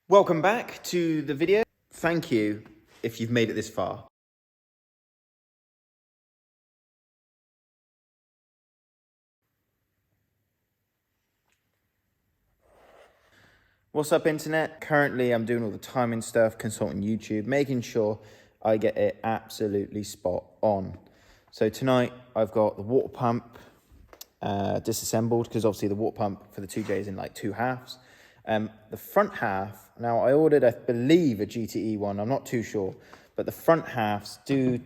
Welcome back to the video. Thank you if you've made it this far. What's up, internet? Currently, I'm doing all the timing stuff, consulting YouTube, making sure I get it absolutely spot on. So tonight, I've got the water pump disassembled, because obviously the water pump for the 2J is in like two halves. The front half, now I ordered, I believe, a GTE one, I'm not too sure, but the front halves do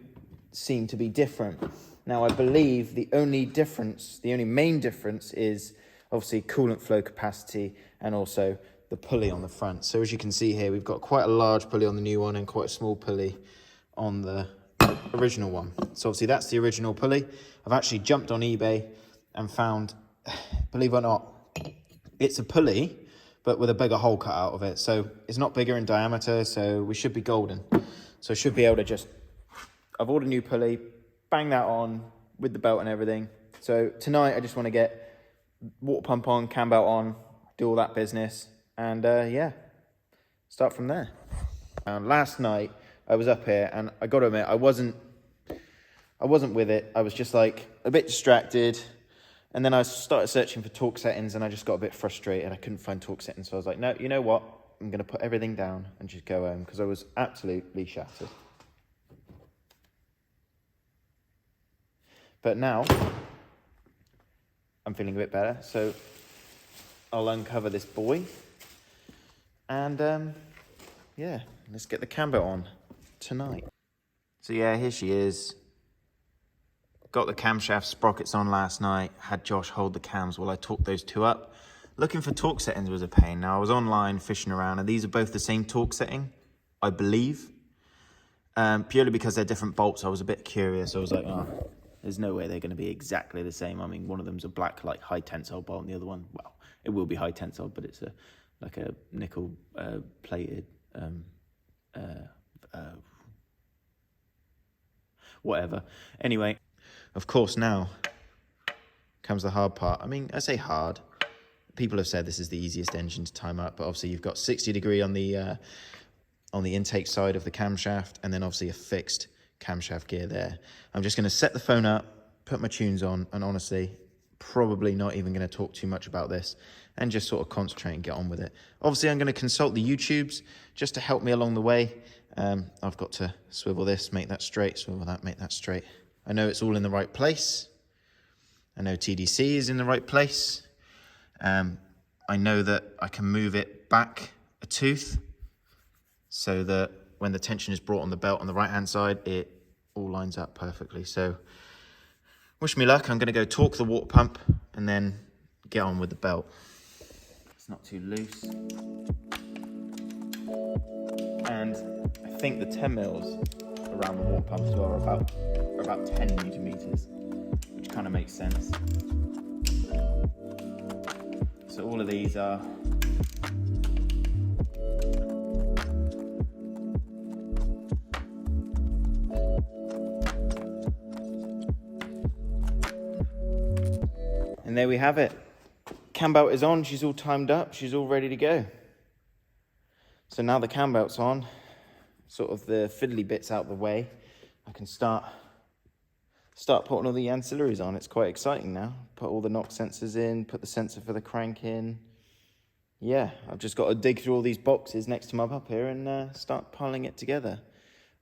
seem to be different. Now I believe the only main difference is obviously coolant flow capacity and also the pulley on the front. So as you can see here, we've got quite a large pulley on the new one and quite a small pulley on the original one. So obviously that's the original pulley. I've actually jumped on eBay and found, believe it or not, it's a pulley, but with a bigger hole cut out of it. So it's not bigger in diameter, so we should be golden. So I should be able to just, I've ordered a new pulley, bang that on with the belt and everything. So tonight I just want to get water pump on, cam belt on, do all that business, and yeah, start from there. Last night I was up here and I got to admit, I wasn't with it. I was just like a bit distracted. And then I started searching for torque settings and I just got a bit frustrated. I couldn't find torque settings. So I was like, no, you know what? I'm going to put everything down and just go home because I was absolutely shattered. But now I'm feeling a bit better. So I'll uncover this boy and yeah, let's get the cam belt on tonight. So yeah, here she is. Got the camshaft sprockets on last night, had Josh hold the cams while I torqued those two up. Looking for torque settings was a pain. Now I was online fishing around and these are both the same torque setting, I believe. Purely because they're different bolts, I was a bit curious. I was like, oh, there's no way they're gonna be exactly the same. I mean, one of them's a black, like high tensile bolt and the other one, well, it will be high tensile, but it's like a nickel plated, whatever. Anyway. Of course, now comes the hard part. I mean, I say hard. People have said this is the easiest engine to time up, but obviously you've got 60-degree on the intake side of the camshaft, and then obviously a fixed camshaft gear there. I'm just going to set the phone up, put my tunes on, and honestly, probably not even going to talk too much about this, and just sort of concentrate and get on with it. Obviously, I'm going to consult the YouTubes just to help me along the way. I've got to swivel this, make that straight, swivel that, make that straight. I know it's all in the right place. I know TDC is in the right place. I know that I can move it back a tooth so that when the tension is brought on the belt on the right-hand side, it all lines up perfectly. So wish me luck. I'm going to go torque the water pump and then get on with the belt. It's not too loose. And I think the 10 mils around the water pump as well are about 10 Newton meters, which kind of makes sense. So all of these are and there we have it. Cam belt is on, she's all timed up, she's all ready to go. So now the cam belt's on, sort of the fiddly bits out the way, I can start putting all the ancillaries on. It's quite exciting now. Put all the knock sensors in, put the sensor for the crank in. Yeah, I've just got to dig through all these boxes next to my up here and start piling it together.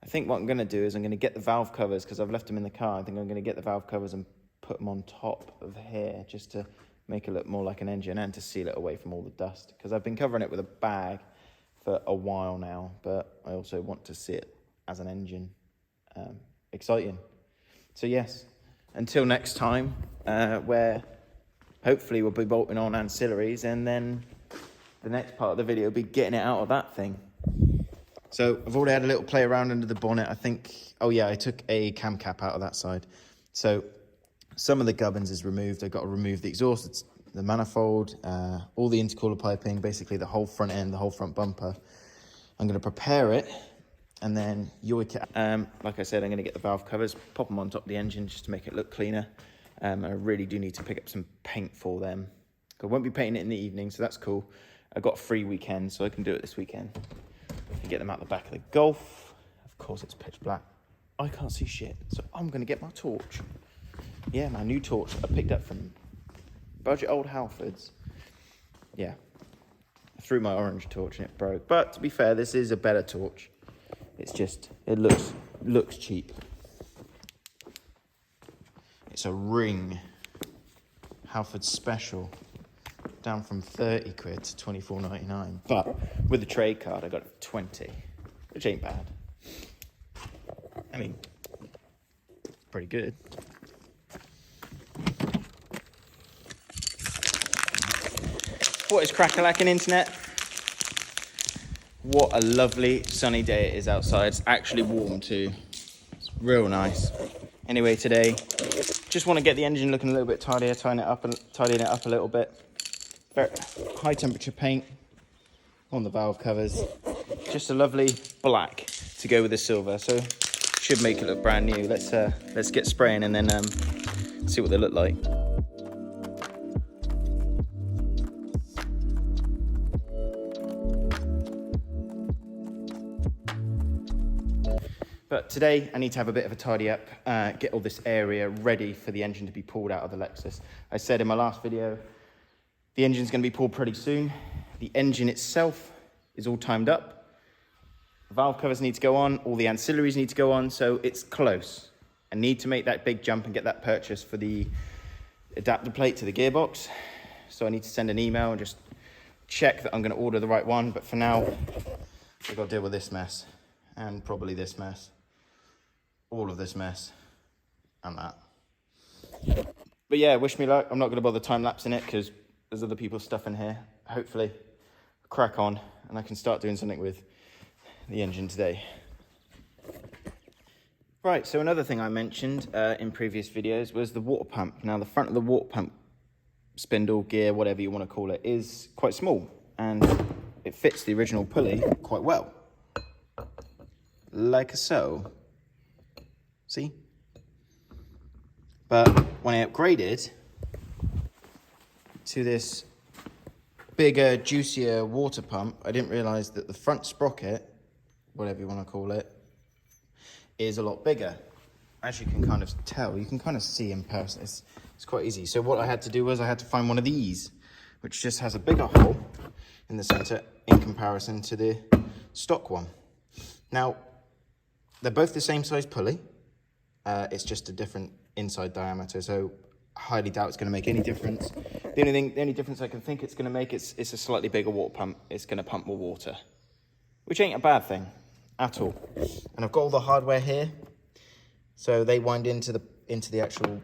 I think what I'm going to do is I'm going to get the valve covers, because I've left them in the car. I think I'm going to get the valve covers and put them on top of here just to make it look more like an engine and to seal it away from all the dust, because I've been covering it with a bag for a while now, but I also want to see it as an engine. Exciting. So yes, until next time, where hopefully we'll be bolting on ancillaries, and then the next part of the video will be getting it out of that thing. So I've already had a little play around under the bonnet. I think, oh yeah, I took a cam cap out of that side. So some of the gubbins is removed. I've got to remove the exhaust, the manifold, all the intercooler piping, basically the whole front end, the whole front bumper. I'm going to prepare it and then yoink it. Like I said, I'm going to get the valve covers, pop them on top of the engine just to make it look cleaner. I really do need to pick up some paint for them. I won't be painting it in the evening, so that's cool. I got a free weekend, so I can do it this weekend. And get them out the back of the Golf. Of course, it's pitch black. I can't see shit, so I'm going to get my torch. Yeah, my new torch I picked up from Budget Old Halfords. Yeah, I threw my orange torch and it broke. But to be fair, this is a better torch. It's just, it looks cheap. It's a Ring Halford Special, down from 30 quid to 24.99. But with the trade card, I got it for 20, which ain't bad. I mean, pretty good. What is crack-a-lacking internet? What a lovely sunny day it is outside. It's actually warm too. It's real nice. Anyway, today, just want to get the engine looking a little bit tidier, tidying it up a little bit. Very high temperature paint on the valve covers. Just a lovely black to go with the silver. So should make it look brand new. Let's get spraying and then see what they look like. But today I need to have a bit of a tidy up, get all this area ready for the engine to be pulled out of the Lexus. I said in my last video, the engine's going to be pulled pretty soon. The engine itself is all timed up. The valve covers need to go on, all the ancillaries need to go on, so it's close. I need to make that big jump and get that purchase for the adapter plate to the gearbox. So I need to send an email and just check that I'm going to order the right one. But for now, I've got to deal with this mess and probably this mess. All of this mess and that. But yeah, wish me luck. I'm not going to bother time-lapsing it because there's other people's stuff in here. Hopefully, crack on and I can start doing something with the engine today. Right, so another thing I mentioned in previous videos was the water pump. Now, the front of the water pump spindle, gear, whatever you want to call it, is quite small and it fits the original pulley quite well. Like so. See? But when I upgraded to this bigger, juicier water pump, I didn't realize that the front sprocket, whatever you want to call it, is a lot bigger. As you can kind of tell, you can kind of see in person, it's quite easy. So what I had to do was I had to find one of these, which just has a bigger hole in the center in comparison to the stock one. Now, they're both the same size pulley. It's just a different inside diameter, so I highly doubt it's going to make any difference. The only difference I can think it's going to make is it's a slightly bigger water pump. It's going to pump more water, which ain't a bad thing at all. And I've got all the hardware here, so they wind into the actual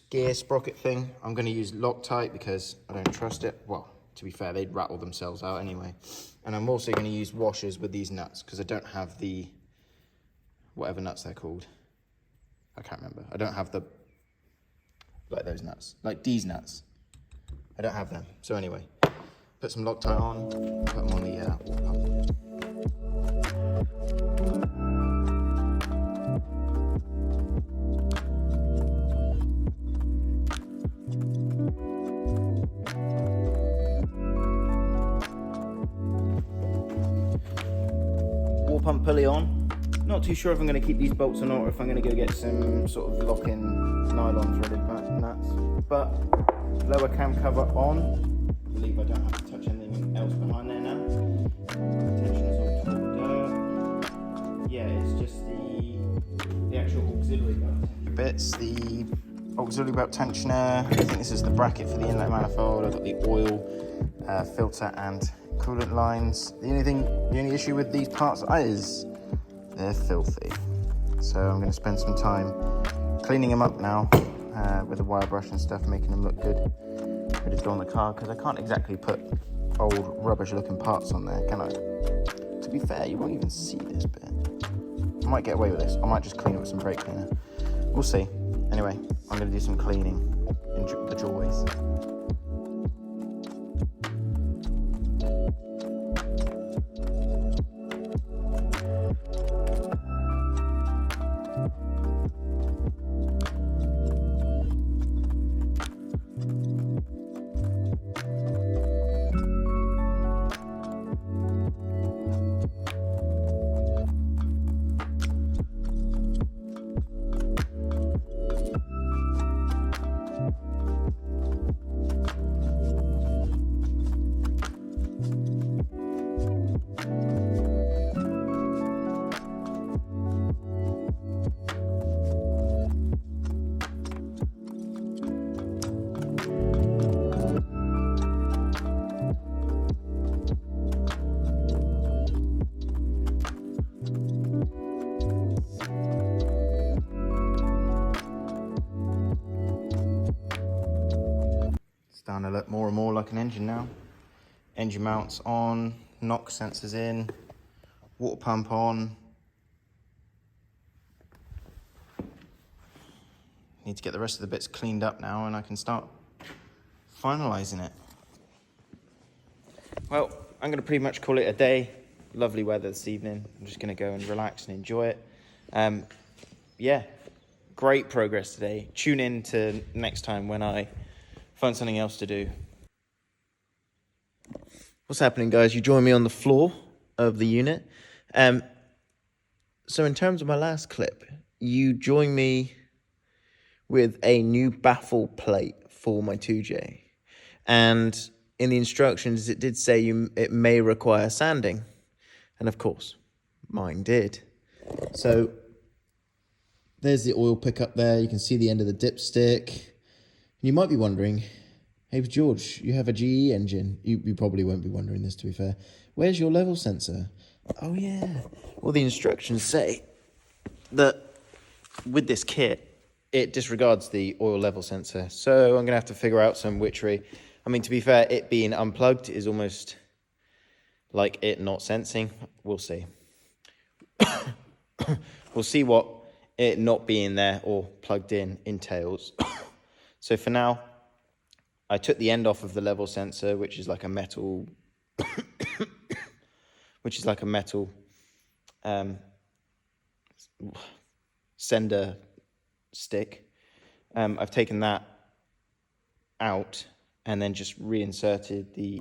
gear sprocket thing. I'm going to use Loctite because I don't trust it. Well, to be fair, they'd rattle themselves out anyway. And I'm also going to use washers with these nuts because I don't have the whatever nuts they're called. I can't remember. I don't have like those nuts, like these nuts. I don't have them. So anyway, put some Loctite on, put them on the water pump. Water pump pulley on. Not too sure if I'm going to keep these bolts on or if I'm going to go get some sort of lock-in nylon threaded nuts. But lower cam cover on. I believe I don't have to touch anything else behind there now. Tension's all torqued. Yeah, it's just the actual auxiliary belt bits. The auxiliary belt tensioner. I think this is the bracket for the inlet manifold. I've got the oil filter and coolant lines. The only issue with these parts is they're filthy. So I'm going to spend some time cleaning them up now with a wire brush and stuff, making them look good, ready to go on the car, because I can't exactly put old rubbish looking parts on there, can I? To be fair, you won't even see this bit. I might get away with this. I might just clean it with some brake cleaner. We'll see. Anyway, I'm going to do some cleaning in the joys. look more and more like an engine now. Engine mounts on, knock sensors in, water pump on. Need to get the rest of the bits cleaned up now and I can start finalizing it. Well, I'm going to pretty much call it a day. Lovely weather this evening. I'm just going to go and relax and enjoy it. Yeah, great progress today. Tune in to next time when I find something else to do. What's happening, guys? You join me on the floor of the unit. So in terms of my last clip, you join me with a new baffle plate for my 2J. And in the instructions, it did say it may require sanding. And of course, mine did. So there's the oil pickup there. You can see the end of the dipstick. You might be wondering, hey, George, you have a GE engine. You probably won't be wondering this, to be fair. Where's your level sensor? Oh, yeah. Well, the instructions say that with this kit, it disregards the oil level sensor. So I'm going to have to figure out some witchery. I mean, to be fair, it being unplugged is almost like it not sensing. We'll see. We'll see what it not being there or plugged in entails. So for now, I took the end off of the level sensor, which is like a metal, sender stick. I've taken that out and then just reinserted this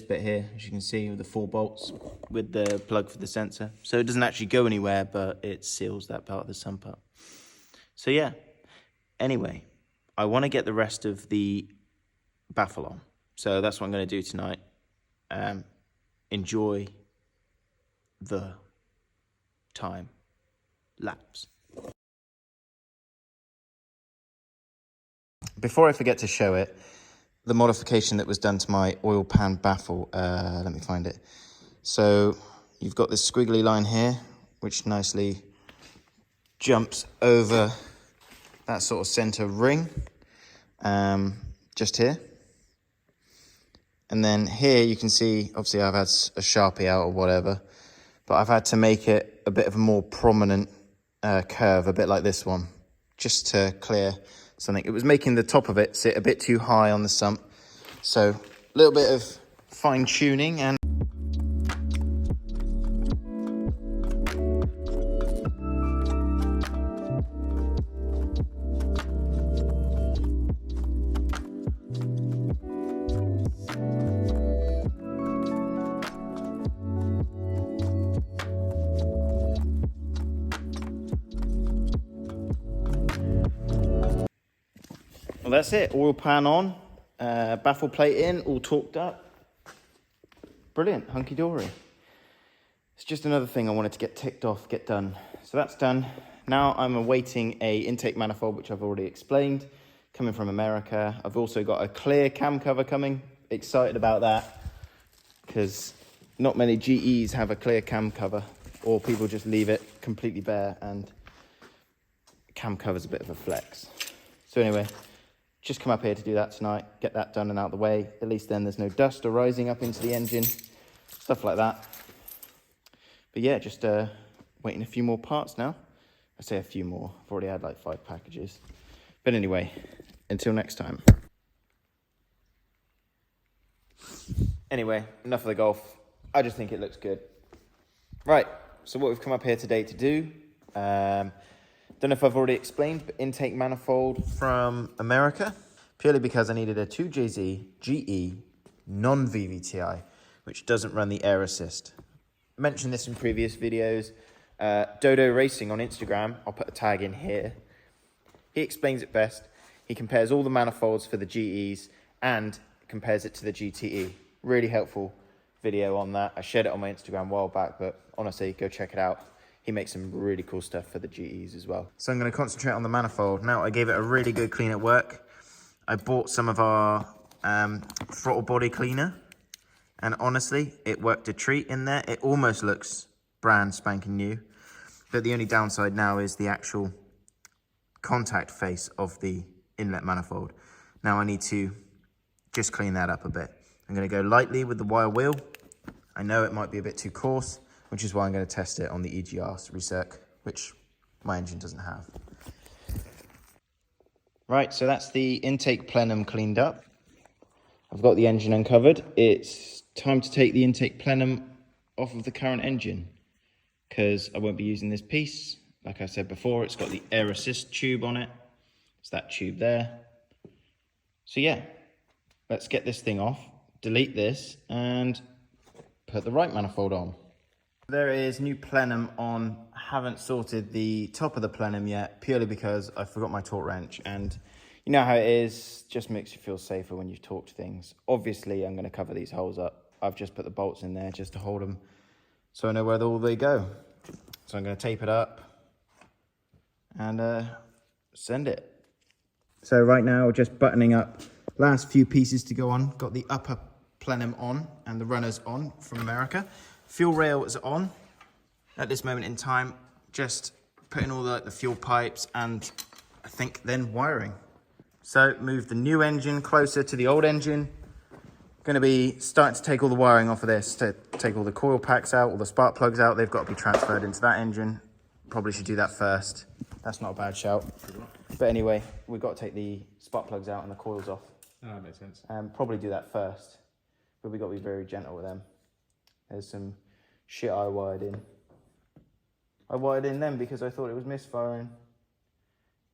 bit here, as you can see, with the 4 bolts with the plug for the sensor. So it doesn't actually go anywhere, but it seals that part of the sump up. So yeah, anyway, I want to get the rest of the baffle on. So that's what I'm going to do tonight. Enjoy the time lapse. Before I forget to show it, the modification that was done to my oil pan baffle, let me find it. So you've got this squiggly line here, which nicely jumps over that sort of center ring, just here. And then here you can see, obviously I've had a Sharpie out or whatever, but I've had to make it a bit of a more prominent curve, a bit like this one, just to clear something. It was making the top of it sit a bit too high on the sump. So a little bit of fine tuning and well, that's it. Oil pan on, baffle plate in, all torqued up. Brilliant, hunky-dory. It's just another thing I wanted to get ticked off, get done. So that's done. Now I'm awaiting a intake manifold, which I've already explained, coming from America. I've also got a clear cam cover coming. Excited about that, because not many GEs have a clear cam cover, or people just leave it completely bare, and cam cover's a bit of a flex. So anyway, just come up here to do that tonight, get that done and out of the way. At least then there's no dust arising up into the engine, stuff like that. But yeah, just waiting a few more parts now. I say a few more, I've already had like 5 packages. But anyway, until next time. Anyway, enough of the golf. I just think it looks good. Right, so what we've come up here today to do, don't know if I've already explained, but intake manifold from America, purely because I needed a 2JZ GE non-VVTi, which doesn't run the air assist. I mentioned this in previous videos. Dodo Racing on Instagram, I'll put a tag in here. He explains it best. He compares all the manifolds for the GEs and compares it to the GTE. Really helpful video on that. I shared it on my Instagram a while back, but honestly, go check it out. He makes some really cool stuff for the GEs as well. So I'm going to concentrate on the manifold. Now, I gave it a really good clean at work. I bought some of our throttle body cleaner, and honestly, it worked a treat in there. It almost looks brand spanking new, but the only downside now is the actual contact face of the inlet manifold. Now I need to just clean that up a bit. I'm going to go lightly with the wire wheel. I know it might be a bit too coarse, which is why I'm going to test it on the EGR recirc, which my engine doesn't have. Right, so that's the intake plenum cleaned up. I've got the engine uncovered. It's time to take the intake plenum off of the current engine because I won't be using this piece. Like I said before, it's got the air assist tube on it. It's that tube there. So yeah, let's get this thing off, delete this, and put the right manifold on. There is new plenum on. I haven't sorted the top of the plenum yet, purely because I forgot my torque wrench, and you know how it is, just makes you feel safer when you torque things. Obviously, I'm going to cover these holes up. I've just put the bolts in there just to hold them so I know where all they go. So I'm going to tape it up and send it. So right now, just buttoning up last few pieces to go on. Got the upper plenum on and the runners on from America. Fuel rail is on at this moment in time. Just putting all the fuel pipes and I think then wiring. So move the new engine closer to the old engine. Going to be starting to take all the wiring off of this, to take all the coil packs out, all the spark plugs out. They've got to be transferred into that engine. Probably should do that first. That's not a bad shout. But anyway, we've got to take the spark plugs out and the coils off. Oh, that makes sense. Probably do that first. But we've got to be very gentle with them. There's some shit I wired in. I wired in them because I thought it was misfiring.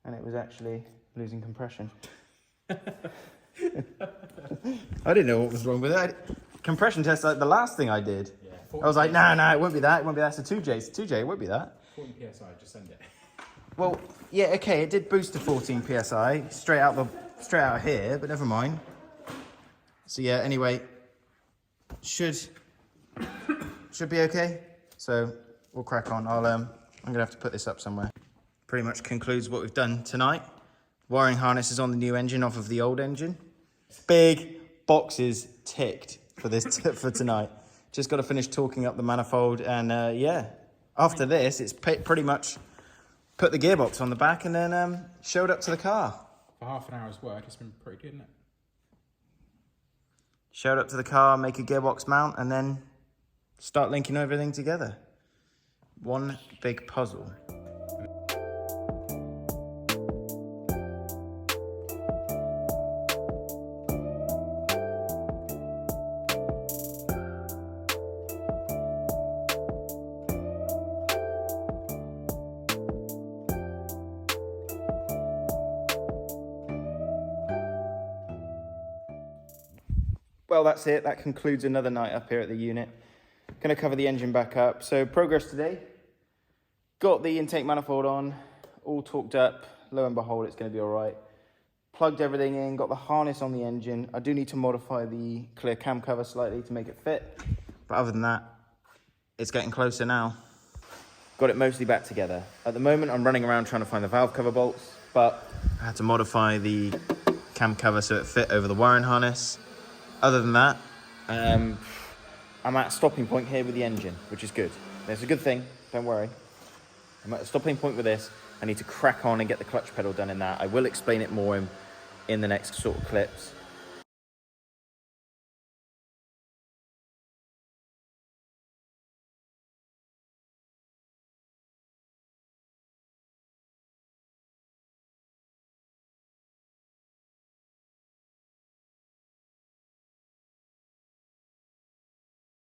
And it was actually losing compression. I didn't know what was wrong with it. Compression test, like the last thing I did. Yeah, I was like, no, it won't be that. It won't be that. It's a 2J. It's a 2J. It won't be that. 14 PSI, just send it. Well, yeah, okay. It did boost to 14 PSI straight out of here, but never mind. So yeah, anyway, should be okay. So we'll crack on. I'm gonna have to put this up somewhere. Pretty much concludes what we've done tonight. Wiring harness is on the new engine off of the old engine. Big boxes ticked for this for tonight. Just got to finish torquing up the manifold, and yeah, after this, it's pretty much put the gearbox on the back and then showed up to the car. For half an hour's work, it's been pretty good, isn't it? Showed up to the car, make a gearbox mount, and then start linking everything together. One big puzzle. Well, that's it. That concludes another night up here at the unit. Going to cover the engine back up. So progress today. Got the intake manifold on, all torqued up. Lo and behold, it's going to be all right. Plugged everything in, got the harness on the engine. I do need to modify the clear cam cover slightly to make it fit. But other than that, it's getting closer now. Got it mostly back together. At the moment, I'm running around trying to find the valve cover bolts, but I had to modify the cam cover so it fit over the wiring harness. Other than that, I'm at a stopping point here with the engine, which is good. It's a good thing, don't worry. I'm at a stopping point with this. I need to crack on and get the clutch pedal done in that. I will explain it more in the next sort of clips.